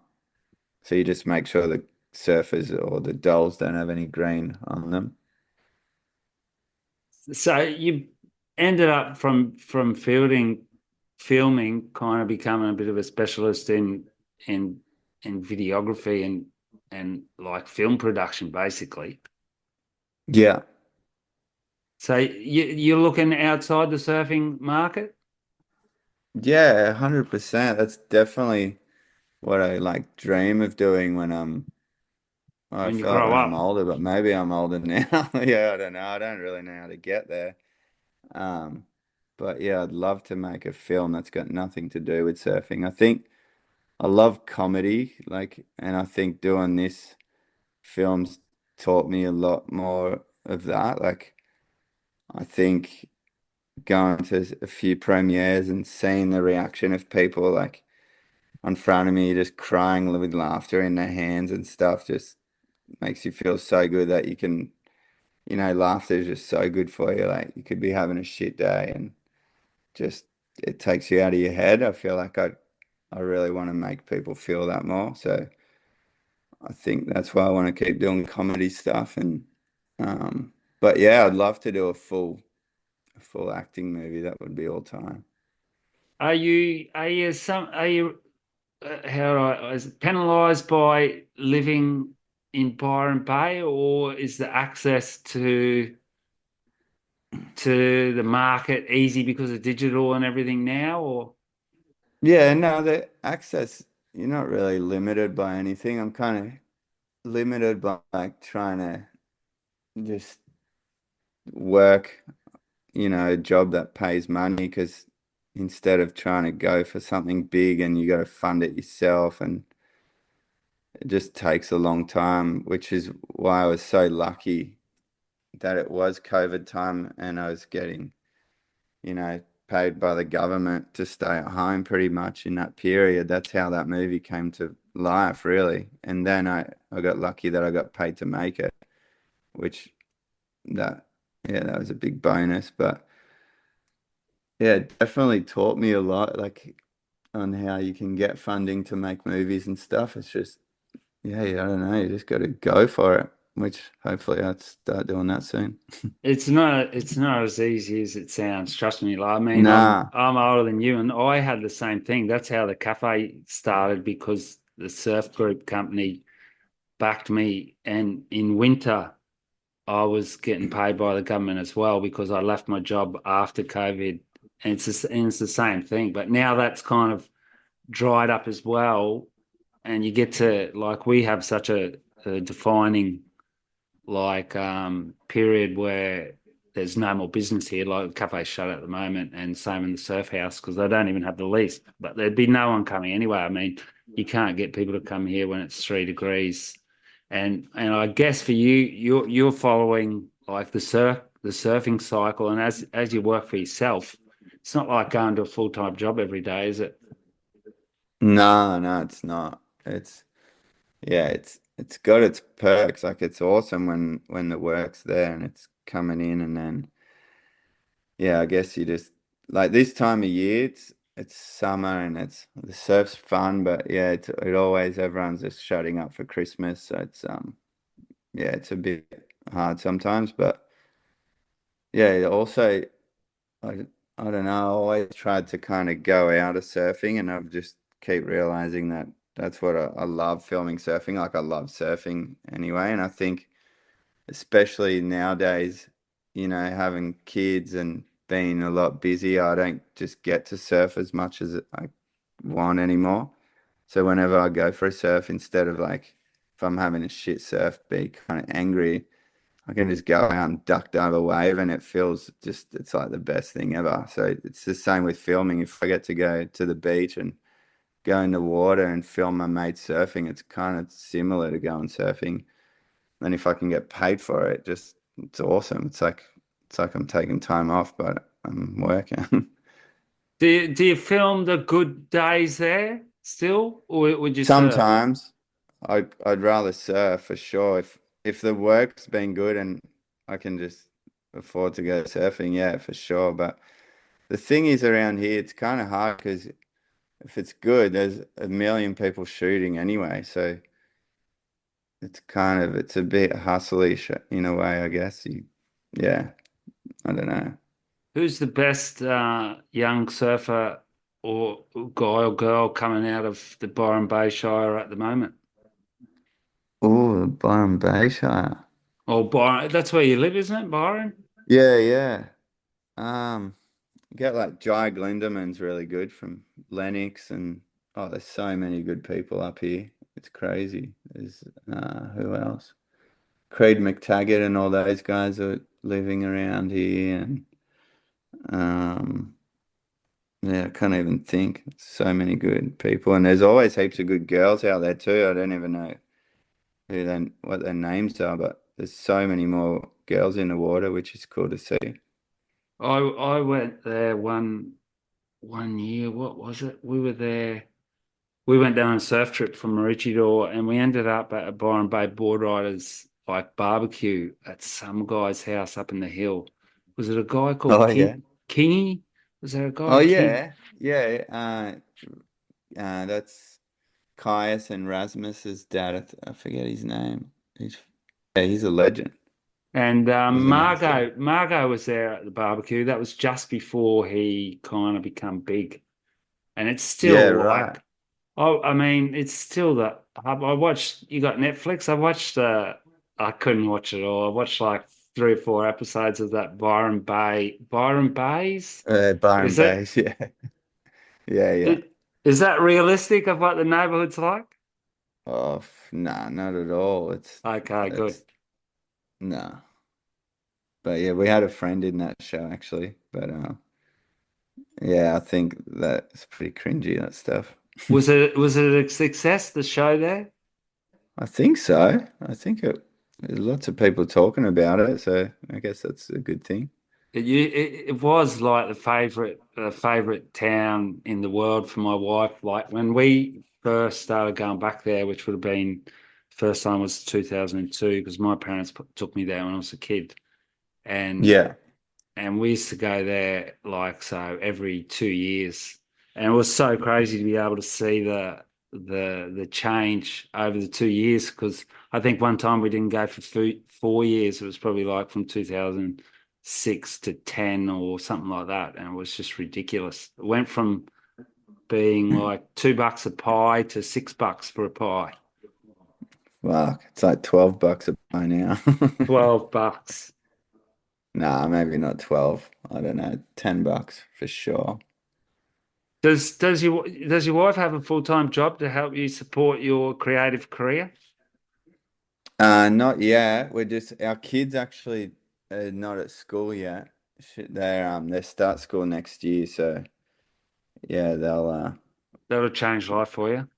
So you just make sure the surfers or the dolls don't have any green on them. So you ended up from filming, kind of becoming a bit of a specialist in in videography and like film production, basically. Yeah. So you're looking outside the surfing market Yeah, 100%. That's definitely what I like dream of doing when I when you feel like grow when I'm up. older, but maybe I'm older now. Yeah, I don't know. I don't really know how to get there. Um, but yeah, I'd love to make a film that's got nothing to do with surfing. I think I love comedy, like, and I think doing this film's taught me a lot more of that. Like, I think going to a few premieres and seeing the reaction of people like in front of me just crying with laughter in their hands and stuff just makes you feel so good that you can, laughter is just so good for you. Like you could be having a shit day and just it takes you out of your head. I feel like I really want to make people feel that more. So I think that's why I want to keep doing comedy stuff and um but yeah, I'd love to do a full acting movie, that would be all time. Are you how do is it penalised by living in Byron Bay, or is the access to the market easy because of digital and everything now? Or Yeah, no, the access, you're not really limited by anything. I'm kind of limited by like trying to just work, a job that pays money because instead of trying to go for something big and you got to fund it yourself and it just takes a long time, which is why I was so lucky that it was COVID time and I was getting, paid by the government to stay at home pretty much in that period. That's how that movie came to life, really. And then I got lucky that I got paid to make it, which that, yeah, that was a big bonus. But yeah, it definitely taught me a lot, like on how you can get funding to make movies and stuff. It's just, yeah, I don't know, you just got to go for it, which hopefully I'd start doing that soon. it's not as easy as it sounds. Trust me. Like, I mean, I'm Nah. I'm older than you, and I had the same thing. That's how the cafe started because the surf group company backed me, and in winter I was getting paid by the government as well because I left my job after COVID, and it's the same thing. But now that's kind of dried up as well, and you get to like we have such a defining like period where there's no more business here. Like the cafe's shut at the moment, and same in the surf house because they don't even have the lease. But there'd be no one coming anyway. I mean, you can't get people to come here when it's 3 degrees. And I guess for you, you're following like the surfing cycle, and as you work for yourself, it's not like going to a full-time job every day, is it? No, no, it's not. Yeah, it's got its perks. Like it's awesome when the work's there and it's coming in and then yeah, I guess you just like this time of year it's summer and it's the surf's fun, but yeah, it always everyone's just shutting up for Christmas, so it's yeah, it's a bit hard sometimes, but yeah, also I I don't know, I always tried to kind of go out of surfing and I've just keep realizing that that's what I love filming surfing. Like I love surfing anyway. And I think especially nowadays, having kids and being a lot busier, I don't just get to surf as much as I want anymore. So whenever I go for a surf, instead of like if I'm having a shit surf, be kind of angry, I can just go out and duck dive a wave and it feels just, it's like the best thing ever. So it's the same with filming. If I get to go to the beach and go in the water and film my mate surfing, it's kind of similar to going surfing. And if I can get paid for it, just it's awesome. It's like I'm taking time off, but I'm working. Do you film the good days there still, or would you surf? Sometimes I'd rather surf for sure. If the work's been good and I can just afford to go surfing, yeah, for sure. But the thing is around here, it's kind of hard because if it's good, there's a million people shooting anyway. So it's a bit hustly in a way, I guess. Yeah, I don't know. Who's the best young surfer or guy or girl coming out of the Byron Bay Shire at the moment? Oh, the Byron Bay Shire. Oh, Byron, that's where you live, isn't it, Byron? Yeah, yeah. Um, get like Jai Glinderman's really good from Lennox, and oh, there's so many good people up here. It's crazy. There's who else? Creed McTaggart and all those guys are living around here, and um, yeah, I can't even think. So many good people, and there's always heaps of good girls out there too. I don't even know what their names are, but there's so many more girls in the water, which is cool to see. I went there one year. What was it? We were there. We went down a surf trip from Maroochydore, and we ended up at a Byron Bay board riders like barbecue at some guy's house up in the hill. Was it a guy called Oh yeah. Kingy? Was there a Oh guy King? yeah. Yeah. That's Caius and Rasmus's dad. I forget his name. Yeah, he's a legend. And It was a nice day. Margot was there at the barbecue. That was just before he kind of become big. And it's Yeah, still right. like, oh, I mean, it's still that. I watched. You got Netflix. I watched. I couldn't watch it all. I watched like 3 or 4 episodes of that Byron Bays. Byron Is it? Bayes, yeah. Yeah, yeah. Is that realistic of what the neighborhood's like? Oh, nah, not at all. Okay, good. It's nah. But yeah, we had a friend in that show actually. But yeah, I think that's pretty cringy, that stuff. Was it a success, the show there? I think so. There's lots of people talking about it, so I guess that's a good thing. It was like the favorite town in the world for my wife. Like when we first started going back there, which would have been first time was 2002 because my parents took me there when I was a kid, and Yeah. and we used to go there like so every 2 years, and it was so crazy to be able to see the change over the 2 years because I think one time we didn't go for 4 years. It was probably like from 2006 to 10 or something like that, and it was just ridiculous. It went from being like $2 a pie to $6 for a pie. Fuck, it's like $12 a pie now. $12. Nah, maybe not 12. I don't know, $10 for sure. Does your wife have a full-time job to help you support your creative career? Not yet. We're just our kids actually are not at school yet. They start school next year, so yeah, they'll That'll change life for you.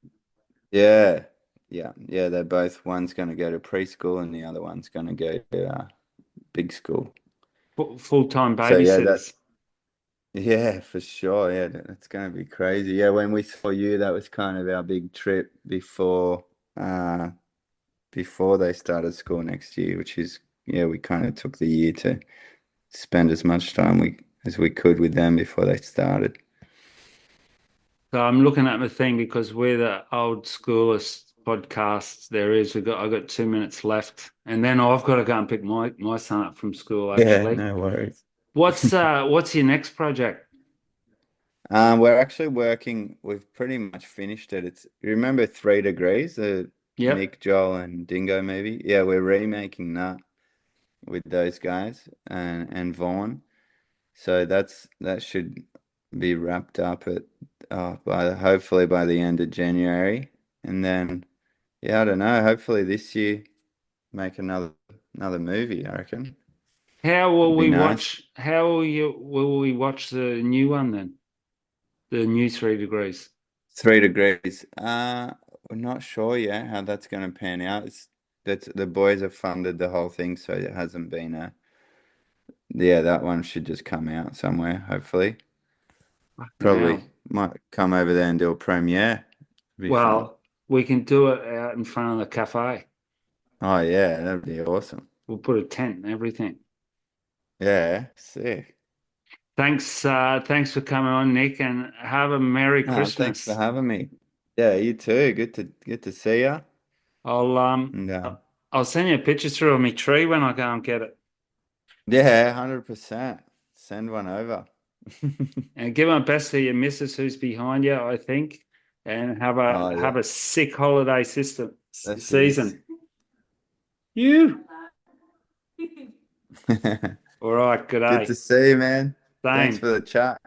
yeah. Yeah, they're both one's gonna go to preschool and the other one's gonna go to big school. Full-time So yeah, babysitters. yeah, for sure. Yeah, that's gonna be crazy. Yeah, when we saw you, that was kind of our big trip before they started school next year, which is yeah, we kind of took the year to spend as much time as we could with them before they started. So I'm looking at my thing because we're the old schoolest podcasts there is. I've got 2 minutes left, and then I've got to go and pick my son up from school. Yeah, Actually, no worries. what's your next project? We're actually working. We've pretty much finished it. You remember 3 Degrees, the Yep. Nick, Joel, and Dingo movie? Yeah, we're remaking that with those guys and Vaughn. So that should be wrapped up at hopefully by the end of January, and then yeah, I don't know. Hopefully this year make another movie. I reckon How will it'd be we nice. watch? How will we watch the new one then? The new 3 degrees. 3 Degrees. We're not sure yet how that's going to pan out. That's the boys have funded the whole thing, so it hasn't been a. Yeah, that one should just come out somewhere. Hopefully, probably Now, might come over there and do a premiere. Be fun. well, we can do it out in front of the cafe. Oh yeah, that'd be awesome. We'll put a tent and everything. Yeah, sick. Thanks for coming on, Nick, and have a Merry Thanks for Christmas. having me. Yeah, you too. Good to see you. I'll um And I'll send you a picture through of my tree when I go and get it. yeah, 100%. Send one over. And give my best to your missus who's behind you, I think. And have a Oh have yeah, a sick holiday system there she is. season. You. All right, good Good day. to see you, man. Thanks Same. for the chat.